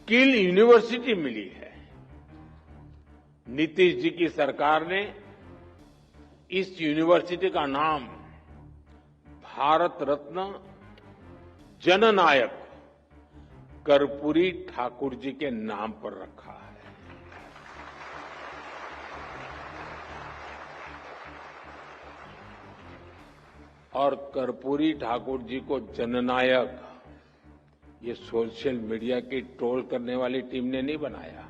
Skill university मिली है। नीतीश जी की सरकार ने इस यूनिवर्सिटी का नाम भारत रत्न जननायक कर्पूरी ठाकुर जी के नाम पर रखा है। और कर्पूरी ठाकुर जी को जननायक ये सोशल मीडिया की ट्रोल करने वाली टीम ने नहीं बनाया।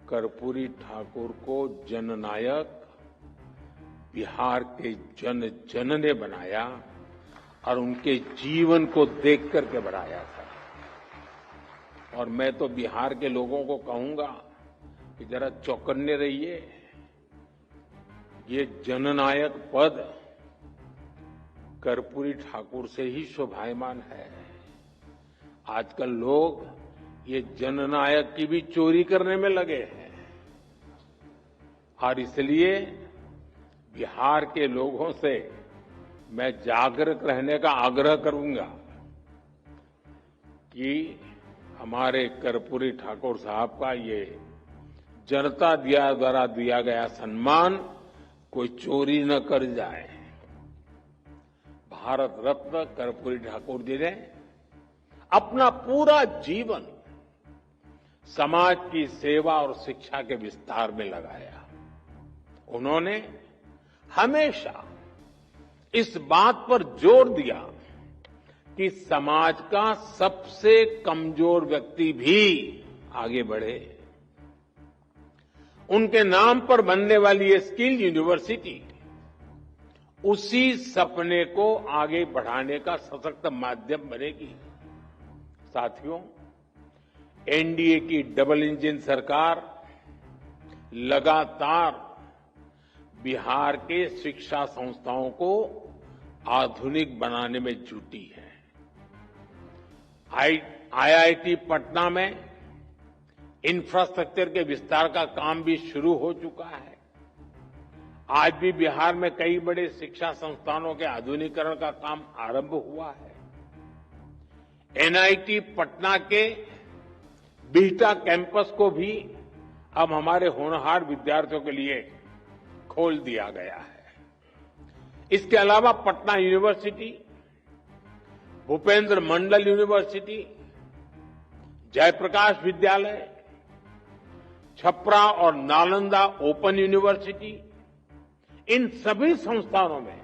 कर्पूरी ठाकुर को जननायक बिहार के जन जन ने बनाया और उनके जीवन को देख करके बनाया था। और मैं तो बिहार के लोगों को कहूंगा कि जरा चौकन्ने रहिए। ये जननायक पद कर्पूरी ठाकुर से ही शोभायमान है। आजकल लोग ये जननायक की भी चोरी करने में लगे हैं और इसलिए बिहार के लोगों से मैं जागरूक रहने का आग्रह करूंगा कि हमारे कर्पूरी ठाकुर साहब का ये जनता द्वारा दिया गया सम्मान कोई चोरी न कर जाए। भारत रत्न कर्पूरी ठाकुर जी ने अपना पूरा जीवन समाज की सेवा और शिक्षा के विस्तार में लगाया। उन्होंने हमेशा इस बात पर जोर दिया कि समाज का सबसे कमजोर व्यक्ति भी आगे बढ़े। उनके नाम पर बनने वाली ये स्किल यूनिवर्सिटी उसी सपने को आगे बढ़ाने का सशक्त माध्यम बनेगी। साथियों, एनडीए की डबल इंजन सरकार लगातार बिहार के शिक्षा संस्थाओं को आधुनिक बनाने में जुटी है। आईआईटी पटना में इंफ्रास्ट्रक्चर के विस्तार का काम भी शुरू हो चुका है। आज भी बिहार में कई बड़े शिक्षा संस्थानों के आधुनिकीकरण का काम आरंभ हुआ है। एनआईटी पटना के बिहटा कैंपस को भी अब हमारे होनहार विद्यार्थियों के लिए खोल दिया गया है। इसके अलावा पटना यूनिवर्सिटी, भूपेंद्र मंडल यूनिवर्सिटी, जयप्रकाश विद्यालय, छपरा और नालंदा ओपन यूनिवर्सिटी, इन सभी संस्थानों में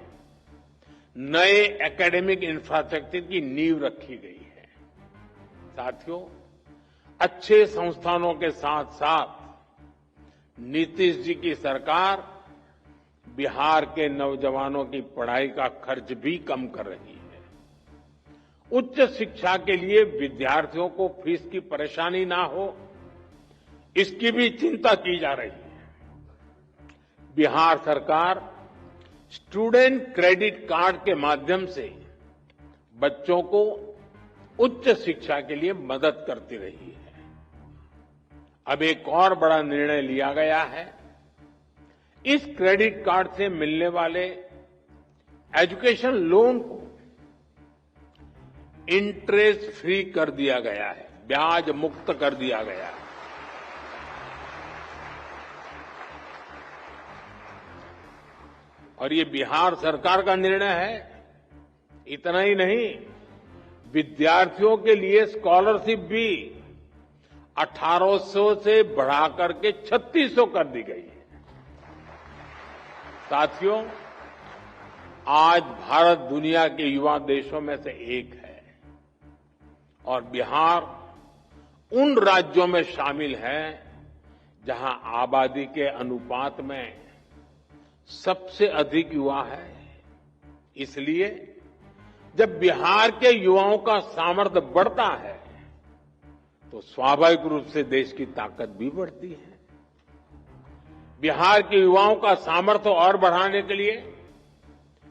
नए एकेडमिक इंफ्रास्ट्रक्चर की नींव रखी गई है। साथियों, अच्छे संस्थानों के साथ साथ नीतीश जी की सरकार बिहार के नौजवानों की पढ़ाई का खर्च भी कम कर रही है। उच्च शिक्षा के लिए विद्यार्थियों को फीस की परेशानी ना हो, इसकी भी चिंता की जा रही है। बिहार सरकार स्टूडेंट क्रेडिट कार्ड के माध्यम से बच्चों को उच्च शिक्षा के लिए मदद करती रही है। अब एक और बड़ा निर्णय लिया गया है। इस क्रेडिट कार्ड से मिलने वाले एजुकेशन लोन को इंटरेस्ट फ्री कर दिया गया है, ब्याज मुक्त कर दिया गया है। और ये बिहार सरकार का निर्णय है। इतना ही नहीं, विद्यार्थियों के लिए स्कॉलरशिप भी 1800 से बढ़ाकर के 3600 कर दी गई है। साथियों, आज भारत दुनिया के युवा देशों में से एक है और बिहार उन राज्यों में शामिल है जहां आबादी के अनुपात में सबसे अधिक युवा है। इसलिए जब बिहार के युवाओं का सामर्थ्य बढ़ता है तो स्वाभाविक रूप से देश की ताकत भी बढ़ती है। बिहार के युवाओं का सामर्थ्य और बढ़ाने के लिए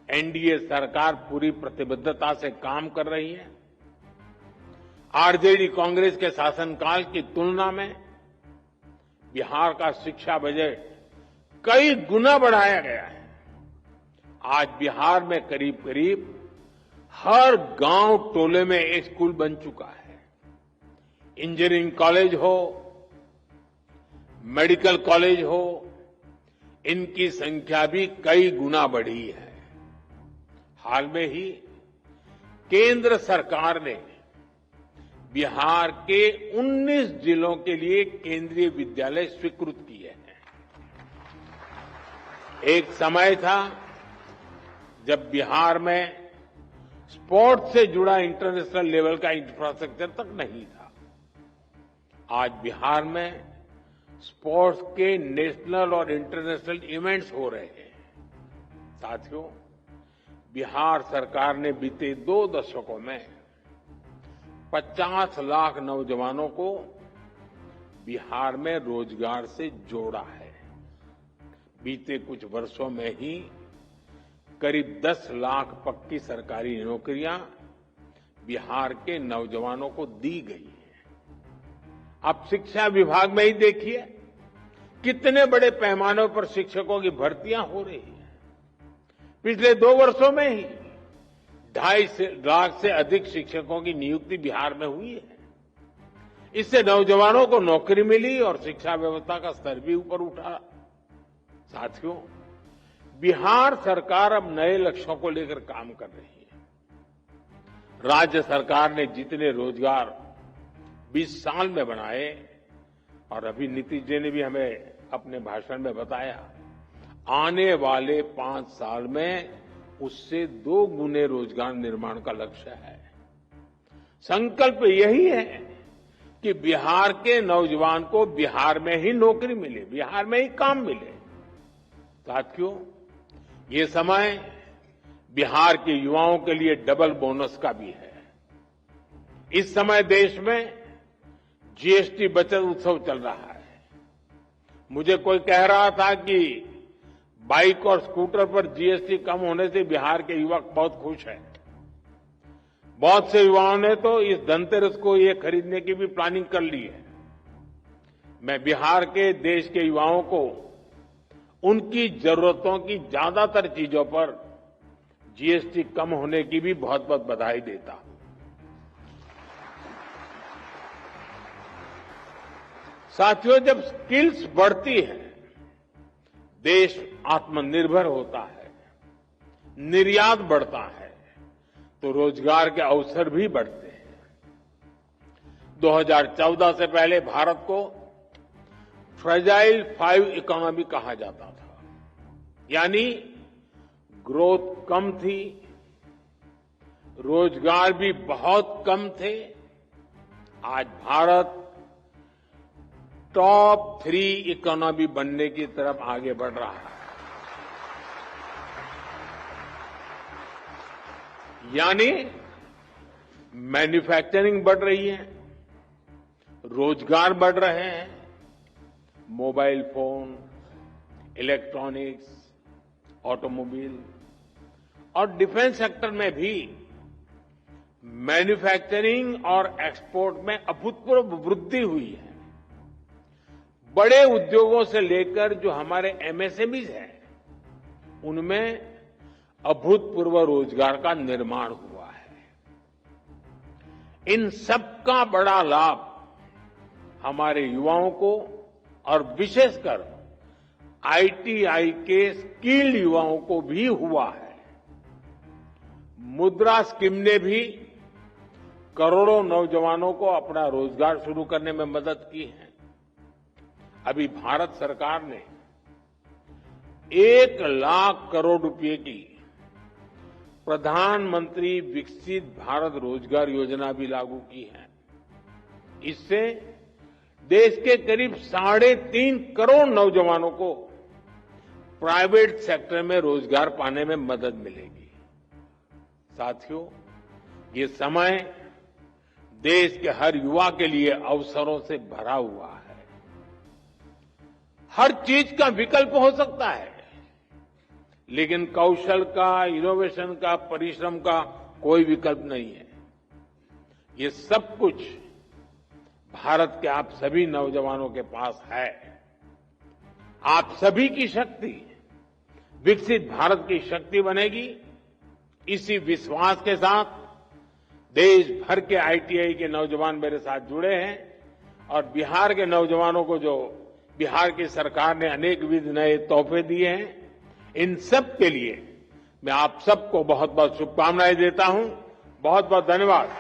एनडीए सरकार पूरी प्रतिबद्धता से काम कर रही है। आरजेडी कांग्रेस के शासनकाल की तुलना में बिहार का शिक्षा बजट कई गुना बढ़ाया गया है। आज बिहार में करीब करीब हर गांव टोले में एक स्कूल बन चुका है। इंजीनियरिंग कॉलेज हो, मेडिकल कॉलेज हो, इनकी संख्या भी कई गुना बढ़ी है। हाल में ही केंद्र सरकार ने बिहार के 19 जिलों के लिए केंद्रीय विद्यालय स्वीकृत किए हैं। एक समय था जब बिहार में स्पोर्ट्स से जुड़ा इंटरनेशनल लेवल का इंफ्रास्ट्रक्चर तक नहीं था। आज बिहार में स्पोर्ट्स के नेशनल और इंटरनेशनल इवेंट्स हो रहे हैं। साथियों, बिहार सरकार ने बीते 2 दशकों में 50 लाख नौजवानों को बिहार में रोजगार से जोड़ा है। बीते कुछ वर्षों में ही करीब 10 लाख पक्की सरकारी नौकरियां बिहार के नौजवानों को दी गई हैं। आप शिक्षा विभाग में ही देखिए कितने बड़े पैमाने पर शिक्षकों की भर्तियां हो रही हैं। पिछले 2 वर्षों में ही 2.5 लाख से अधिक शिक्षकों की नियुक्ति बिहार में हुई है। इससे नौजवानों को नौकरी मिली और शिक्षा व्यवस्था का स्तर भी ऊपर उठा। साथियों, बिहार सरकार अब नए लक्ष्यों को लेकर काम कर रही है। राज्य सरकार ने जितने रोजगार 20 साल में बनाए, और अभी नीतीश जी ने भी हमें अपने भाषण में बताया, आने वाले 5 साल में उससे 2 गुने रोजगार निर्माण का लक्ष्य है। संकल्प यही है कि बिहार के नौजवान को बिहार में ही नौकरी मिले, बिहार में ही काम मिले। साथियों, ये समय बिहार के युवाओं के लिए डबल बोनस का भी है। इस समय देश में जीएसटी बचत उत्सव चल रहा है। मुझे कोई कह रहा था कि बाइक और स्कूटर पर जीएसटी कम होने से बिहार के युवक बहुत खुश हैं। बहुत से युवाओं ने तो इस धनतेरस को ये खरीदने की भी प्लानिंग कर ली है। मैं बिहार के देश के युवाओं को उनकी जरूरतों की ज्यादातर चीजों पर जीएसटी कम होने की भी बहुत बहुत बधाई देता हूं। साथियों, जब स्किल्स बढ़ती है, देश आत्मनिर्भर होता है, निर्यात बढ़ता है, तो रोजगार के अवसर भी बढ़ते हैं। 2014 से पहले भारत को फ्रेजाइल 5 इकोनॉमी कहा जाता था, यानी ग्रोथ कम थी, रोजगार भी बहुत कम थे। आज भारत टॉप 3 इकोनॉमी बनने की तरफ आगे बढ़ रहा है। यानी मैन्युफैक्चरिंग बढ़ रही है, रोजगार बढ़ रहे हैं, मोबाइल फोन, इलेक्ट्रॉनिक्स, ऑटोमोबाइल और डिफेंस सेक्टर में भी मैन्युफैक्चरिंग और एक्सपोर्ट में अभूतपूर्व वृद्धि हुई है। बड़े उद्योगों से लेकर जो हमारे एमएसएमईज हैं, उनमें अभूतपूर्व रोजगार का निर्माण हुआ है। इन सबका बड़ा लाभ हमारे युवाओं को और विशेषकर आईटीआई के स्किल्ड युवाओं को भी हुआ है। मुद्रा स्कीम ने भी करोड़ों नौजवानों को अपना रोजगार शुरू करने में मदद की है। अभी भारत सरकार ने 1 लाख करोड़ रुपए की प्रधानमंत्री विकसित भारत रोजगार योजना भी लागू की है। इससे देश के करीब 3.5 करोड़ नौजवानों को प्राइवेट सेक्टर में रोजगार पाने में मदद मिलेगी। साथियों, ये समय देश के हर युवा के लिए अवसरों से भरा हुआ है। हर चीज का विकल्प हो सकता है, लेकिन कौशल का, इनोवेशन का, परिश्रम का कोई विकल्प नहीं है। ये सब कुछ भारत के आप सभी नौजवानों के पास है। आप सभी की शक्ति विकसित भारत की शक्ति बनेगी। इसी विश्वास के साथ देश भर के आईटीआई के नौजवान मेरे साथ जुड़े हैं और बिहार के नौजवानों को जो बिहार की सरकार ने अनेकविध नए तोहफे दिए हैं, इन सब के लिए मैं आप सबको बहुत बहुत शुभकामनाएं देता हूं। बहुत बहुत धन्यवाद।